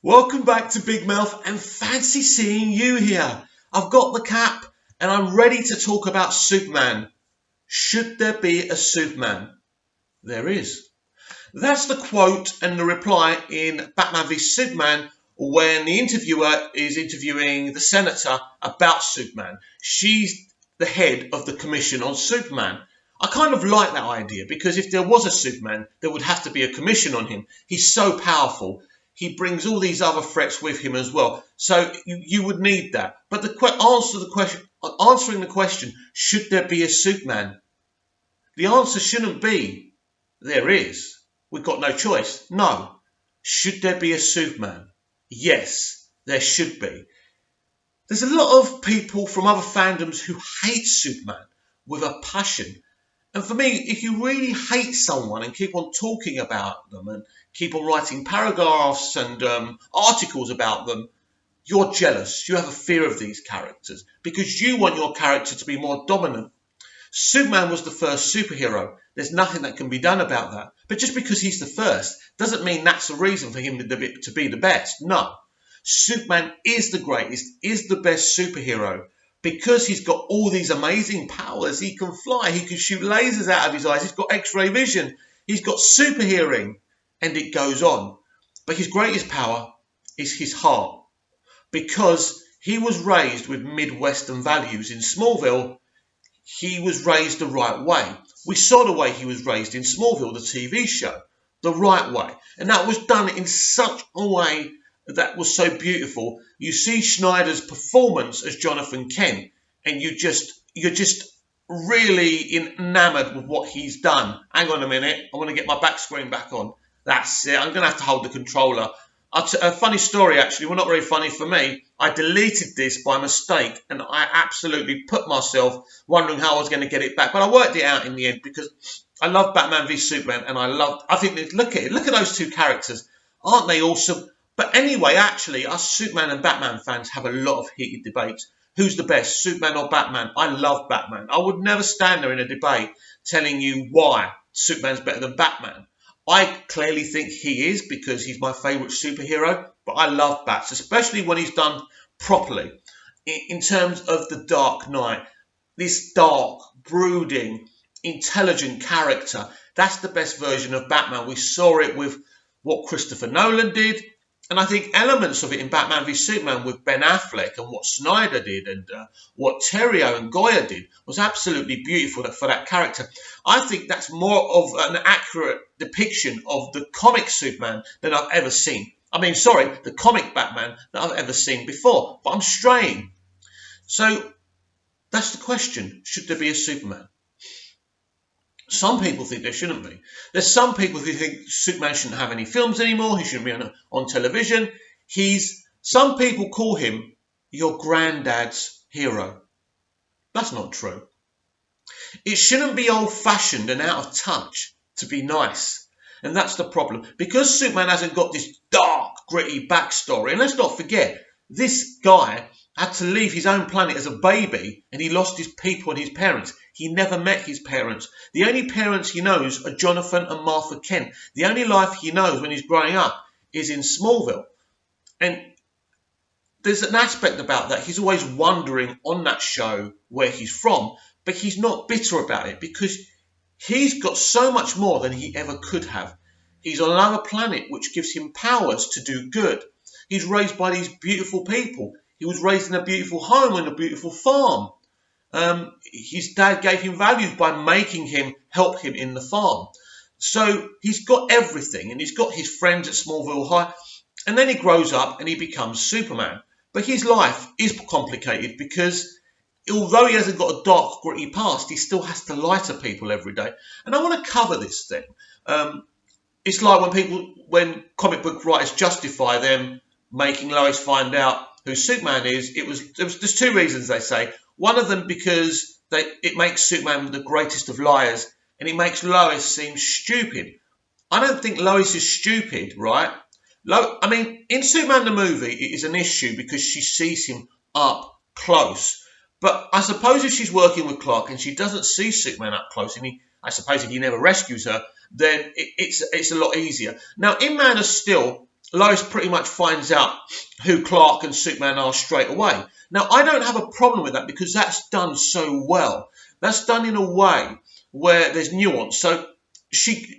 Welcome back to Big Mouth and fancy seeing you here. I've got the cap and I'm ready to talk about Superman. Should there be a Superman? There is. That's the quote and the reply in Batman v Superman when the interviewer is interviewing the senator about Superman. She's the head of the commission on Superman. I kind of like that idea because if there was a Superman, there would have to be a commission on him. He's so powerful. He brings all these other threats with him as well. So you would need that. But answering the question, should there be a Superman? The answer shouldn't be, there is. We've got no choice. No. Should there be a Superman? Yes, there should be. There's a lot of people from other fandoms who hate Superman with a passion. And for me, if you really hate someone and keep on talking about them and keep on writing paragraphs and articles about them, you're jealous. You have a fear of these characters because you want your character to be more dominant. Superman was the first superhero. There's nothing that can be done about that. But just because he's the first doesn't mean that's a reason for him to be the best. No. Superman is the greatest, is the best superhero. Because he's got all these amazing powers, he can fly, he can shoot lasers out of his eyes, he's got X-ray vision, he's got super hearing, and it goes on. But his greatest power is his heart. Because he was raised with Midwestern values in Smallville, he was raised the right way. We saw the way he was raised in Smallville, the TV show, the right way. And that was done in such a way that was so beautiful. You see Snyder's performance as Jonathan Kent, and you're just really enamored with what he's done. Hang on a minute, I want to get my back screen back on. That's it. I'm going to have to hold the controller. A funny story, actually. Well, not very funny for me. I deleted this by mistake, and I absolutely put myself wondering how I was going to get it back. But I worked it out in the end because I love Batman v Superman, and I think look at it. Look at those two characters. Aren't they awesome? But anyway, actually, us Superman and Batman fans have a lot of heated debates. Who's the best, Superman or Batman? I love Batman. I would never stand there in a debate telling you why Superman's better than Batman. I clearly think he is because he's my favourite superhero, but I love Bats, especially when he's done properly. In terms of the Dark Knight, this dark, brooding, intelligent character, that's the best version of Batman. We saw it with what Christopher Nolan did. And I think elements of it in Batman v Superman with Ben Affleck and what Snyder did and what Terrio and Goya did was absolutely beautiful for that character. I think that's more of an accurate depiction of the comic Superman than I've ever seen. The comic Batman that I've ever seen before. But I'm straying. So that's the question. Should there be a Superman? Some people think there shouldn't be. There's some people who think Superman shouldn't have any films anymore. He shouldn't be on television. Some people call him your granddad's hero. That's not true. It shouldn't be old-fashioned and out of touch to be nice. And that's the problem. Because Superman hasn't got this dark, gritty backstory. And let's not forget, this guy had to leave his own planet as a baby and he lost his people and his parents. He never met his parents. The only parents he knows are Jonathan and Martha Kent. The only life he knows when he's growing up is in Smallville. And there's an aspect about that. He's always wondering on that show where he's from, but he's not bitter about it because he's got so much more than he ever could have. He's on another planet which gives him powers to do good. He's raised by these beautiful people. He was raised in a beautiful home and a beautiful farm. His dad gave him values by making him help him in the farm. So he's got everything and he's got his friends at Smallville High. And then he grows up and he becomes Superman. But his life is complicated because although he hasn't got a dark, gritty past, he still has to lie to people every day. And I want to cover this thing. It's like when comic book writers justify them making Lois find out who Superman is. There's two reasons they say. One of them because it makes Superman the greatest of liars and it makes Lois seem stupid. I don't think Lois is stupid, right? In Superman the movie, it is an issue because she sees him up close. But I suppose if she's working with Clark and she doesn't see Superman up close, and I suppose if he never rescues her, then it's a lot easier. Now, in Man of Steel, Lois pretty much finds out who Clark and Superman are straight away. Now, I don't have a problem with that because that's done so well. That's done in a way where there's nuance. So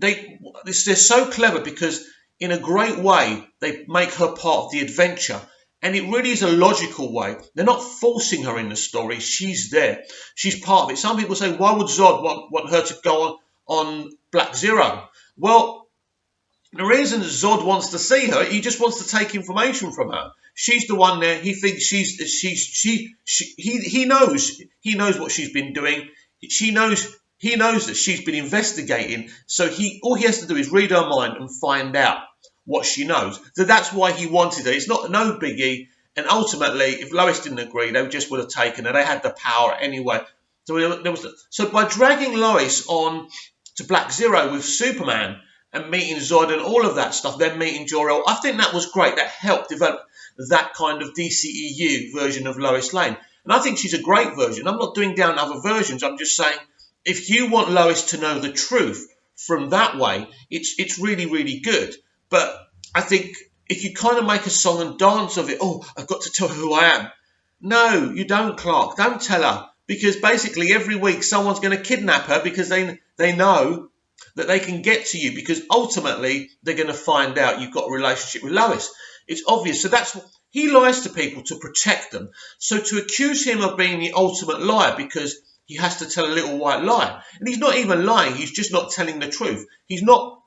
they're so clever because in a great way they make her part of the adventure. And it really is a logical way. They're not forcing her in the story. She's there. She's part of it. Some people say, why would Zod want her to go on Black Zero? Well, the reason Zod wants to see her, he just wants to take information from her. She's the one there. He thinks he knows what she's been doing. He knows that she's been investigating. So all he has to do is read her mind and find out what she knows. So that's why he wanted her. It's no biggie. And ultimately, if Lois didn't agree, they just would have taken her. They had the power anyway. So by dragging Lois on to Black Zero with Superman and meeting Zod and all of that stuff, then meeting Jor-El, I think that was great. That helped develop that kind of DCEU version of Lois Lane. And I think she's a great version. I'm not doing down other versions. I'm just saying, if you want Lois to know the truth from that way, it's really, really good. But I think if you kind of make a song and dance of it, oh, I've got to tell her who I am. No, you don't, Clark. Don't tell her. Because basically every week someone's going to kidnap her because they know that they can get to you, because ultimately they're going to find out you've got a relationship with Lois. It's obvious. So he lies to people to protect them. So to accuse him of being the ultimate liar because he has to tell a little white lie, and he's not even lying, he's just not telling the truth. He's not.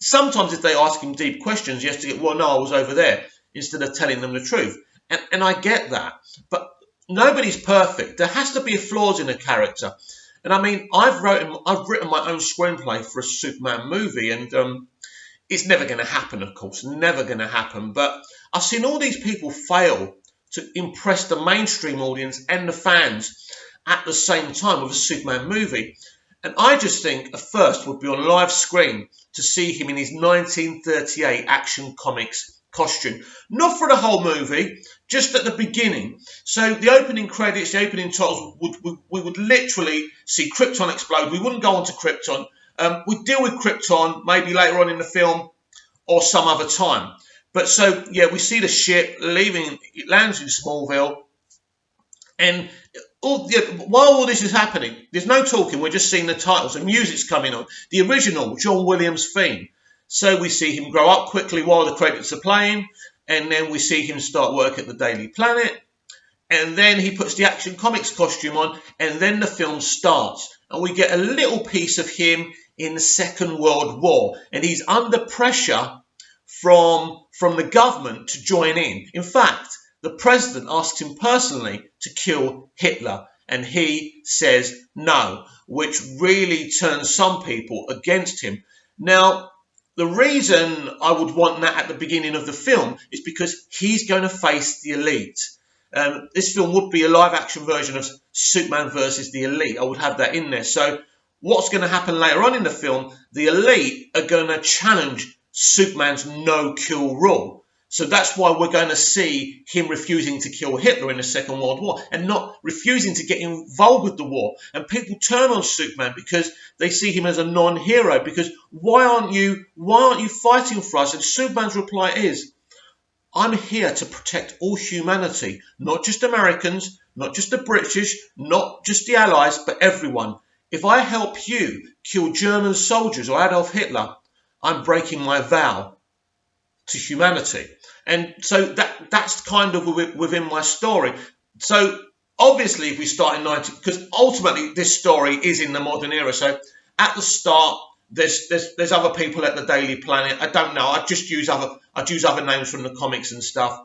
Sometimes if they ask him deep questions, he has to get, well, no, I was over there, instead of telling them the truth. And I get that. But nobody's perfect. There has to be flaws in a character. And I mean, I've written my own screenplay for a Superman movie, and it's never going to happen, of course, never going to happen. But I've seen all these people fail to impress the mainstream audience and the fans at the same time with a Superman movie. And I just think a first would be on live screen to see him in his 1938 Action Comics costume. Not for the whole movie, just at the beginning. So the opening credits, the opening titles, we would literally see Krypton explode. We wouldn't go on to Krypton. We'd deal with Krypton maybe later on in the film or some other time. But so, yeah, we see the ship leaving, it lands in Smallville. And while all this is happening, there's no talking, we're just seeing the titles, and music's coming on. The original John Williams theme. So we see him grow up quickly while the credits are playing, and then we see him start work at the Daily Planet, and then he puts the Action Comics costume on, and then the film starts. And we get a little piece of him in the Second World War, and he's under pressure from the government to join in. In fact, the president asks him personally to kill Hitler, and he says no, which really turns some people against him. Now, the reason I would want that at the beginning of the film is because he's going to face the Elite. This film would be a live-action version of Superman versus the Elite. I would have that in there. So what's going to happen later on in the film, the Elite are going to challenge Superman's no-kill rule. So that's why we're going to see him refusing to kill Hitler in the Second World War and not refusing to get involved with the war. And people turn on Superman because they see him as a non-hero. Because why aren't you fighting for us? And Superman's reply is, I'm here to protect all humanity, not just Americans, not just the British, not just the Allies, but everyone. If I help you kill German soldiers or Adolf Hitler, I'm breaking my vow to humanity. And so that's kind of within my story. So obviously if we start in 19, because ultimately this story is in the modern era. So at the start, there's other people at the Daily Planet. I don't know. I'd use other names from the comics and stuff.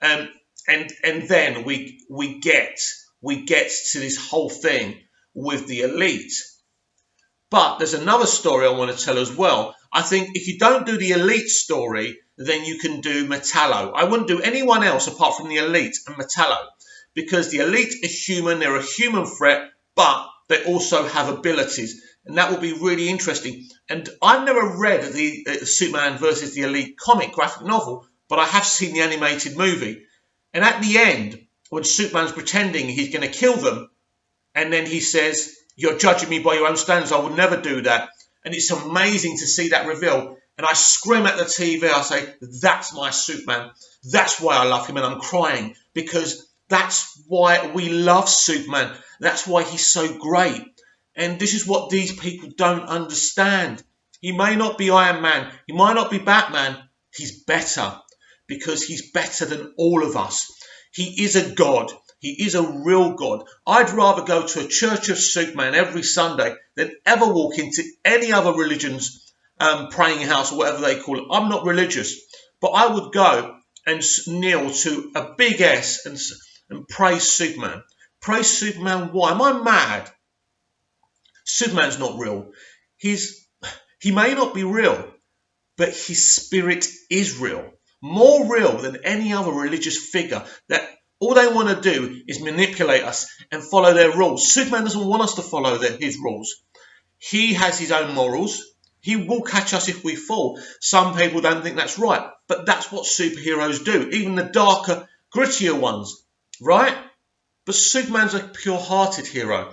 And then we get to this whole thing with the Elite. But there's another story I want to tell as well. I think if you don't do the Elite story, then you can do Metallo. I wouldn't do anyone else apart from the Elite and Metallo, because the Elite are human, they're a human threat, but they also have abilities, and that will be really interesting. And I've never read the Superman versus the Elite comic graphic novel, but I have seen the animated movie. And at the end, when Superman's pretending he's going to kill them, and then he says, "You're judging me by your own standards, I would never do that." And it's amazing to see that reveal. and I scream at the TV. I say, that's my Superman. That's why I love him, and I'm crying, because that's why we love Superman. That's why he's so great. And this is what these people don't understand. He may not be Iron Man. He might not be Batman. He's better, because he's better than all of us. He is a God. He is a real God. I'd rather go to a Church of Superman every Sunday than ever walk into any other religion's praying house or whatever they call it. I'm not religious, but I would go and kneel to a big S and praise Superman. Praise Superman. Why? Am I mad? Superman's not real. He may not be real, but his spirit is real. More real than any other religious figure that all they want to do is manipulate us and follow their rules. Superman doesn't want us to follow his rules. He has his own morals. He will catch us if we fall. Some people don't think that's right, but that's what superheroes do, even the darker, grittier ones, right? But Superman's a pure-hearted hero.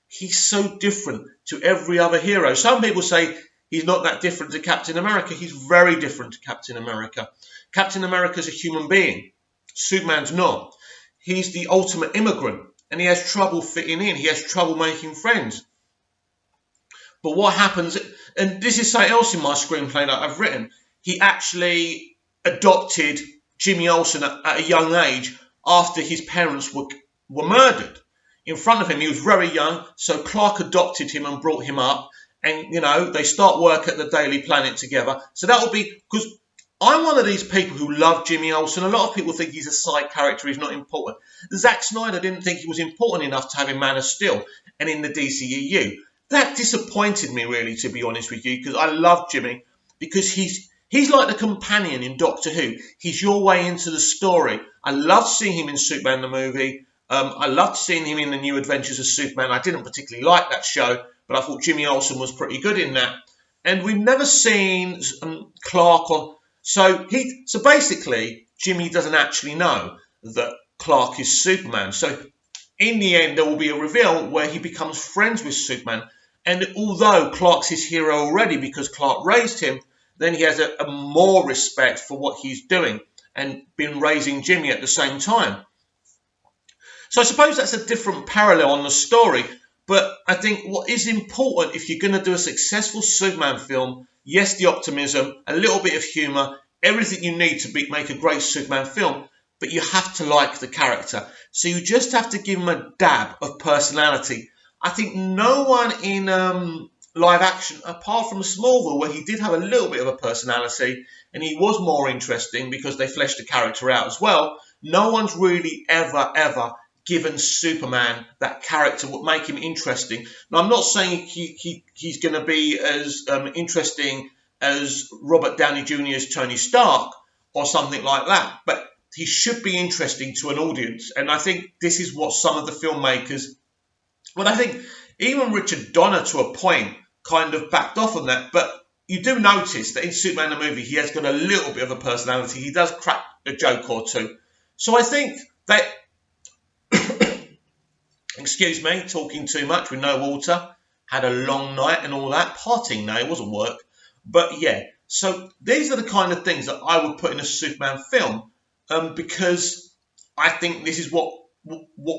He's so different to every other hero. Some people say he's not that different to Captain America. He's very different to Captain America. Captain America's a human being. Superman's not. He's the ultimate immigrant, and he has trouble fitting in. He has trouble making friends. But what happens, and this is something else in my screenplay that I've written, he actually adopted Jimmy Olsen at a young age after his parents were murdered in front of him. He was very young, so Clark adopted him and brought him up, and, you know, they start work at the Daily Planet together. So that will be, because I'm one of these people who love Jimmy Olsen. A lot of people think he's a side character, he's not important. Zack Snyder didn't think he was important enough to have in Man of Steel and in the DCEU. That disappointed me, really, to be honest with you, because I love Jimmy, because he's like the companion in Doctor Who. He's your way into the story. I loved seeing him in Superman the movie. I loved seeing him in the New Adventures of Superman. I didn't particularly like that show, but I thought Jimmy Olsen was pretty good in that. And we've never seen Clark on... So basically, Jimmy doesn't actually know that Clark is Superman. So in the end, there will be a reveal where he becomes friends with Superman. And although Clark's his hero already because Clark raised him, then he has a more respect for what he's doing and been raising Jimmy at the same time. So I suppose that's a different parallel on the story. But I think what is important, if you're going to do a successful Superman film, yes, the optimism, a little bit of humour, everything you need to make a great Superman film, but you have to like the character. So you just have to give him a dab of personality. I think no one in live action, apart from Smallville, where he did have a little bit of a personality, and he was more interesting because they fleshed the character out as well, no one's really ever given Superman that character would make him interesting. Now, I'm not saying he's going to be as interesting as Robert Downey Jr.'s Tony Stark or something like that, but he should be interesting to an audience. And I think this is what some of the filmmakers... Well, I think even Richard Donner, to a point, kind of backed off on that. But you do notice that in Superman the movie, he has got a little bit of a personality. He does crack a joke or two. So I think that... Excuse me, talking too much with no water. Had a long night and all that. Partying now, it wasn't work. But yeah, so these are the kind of things that I would put in a Superman film because I think this is what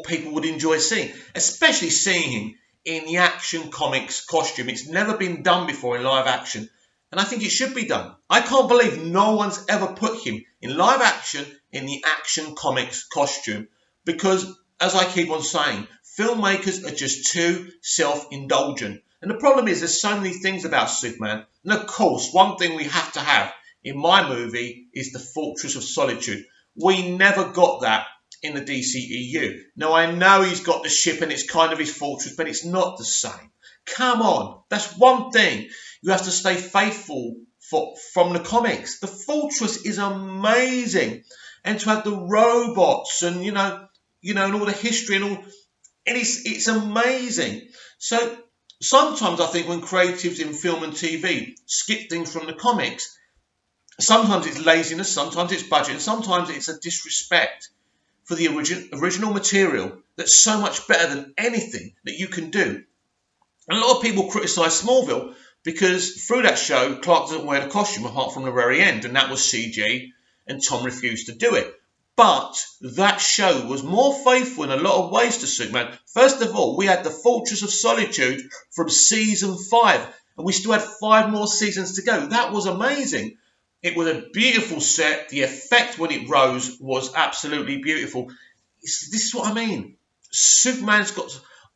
people would enjoy seeing, especially seeing him in the Action Comics costume. It's never been done before in live action, and I think it should be done. I can't believe no one's ever put him in live action in the Action Comics costume because, as I keep on saying, filmmakers are just too self-indulgent. And the problem is there's so many things about Superman. And of course, one thing we have to have in my movie is the Fortress of Solitude. We never got that in the DCEU. Now, I know he's got the ship and it's kind of his fortress, but it's not the same. Come on. That's one thing. You have to stay faithful from the comics. The Fortress is amazing. And to have the robots and, you know, and all the history and all... And it's amazing. So sometimes I think when creatives in film and TV skip things from the comics, sometimes it's laziness, sometimes it's budget, and sometimes it's a disrespect for the original material that's so much better than anything that you can do. And a lot of people criticise Smallville, because through that show, Clark doesn't wear the costume apart from the very end, and that was CG, and Tom refused to do it. But that show was more faithful in a lot of ways to Superman. First of all, we had the Fortress of Solitude from season 5, and we still had 5 more seasons to go. That was amazing. It was a beautiful set. The effect when it rose was absolutely beautiful. This is what I mean. Superman's got...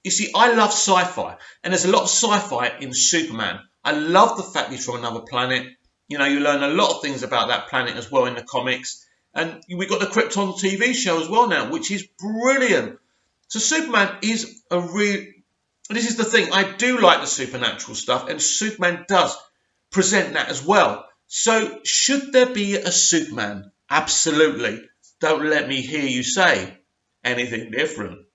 You see, I love sci-fi, and there's a lot of sci-fi in Superman. I love the fact he's from another planet. You know, you learn a lot of things about that planet as well in the comics. And we got the Krypton TV show as well now, which is brilliant. So Superman is a real... This is the thing. I do like the supernatural stuff, and Superman does present that as well. So should there be a Superman? Absolutely. Don't let me hear you say anything different.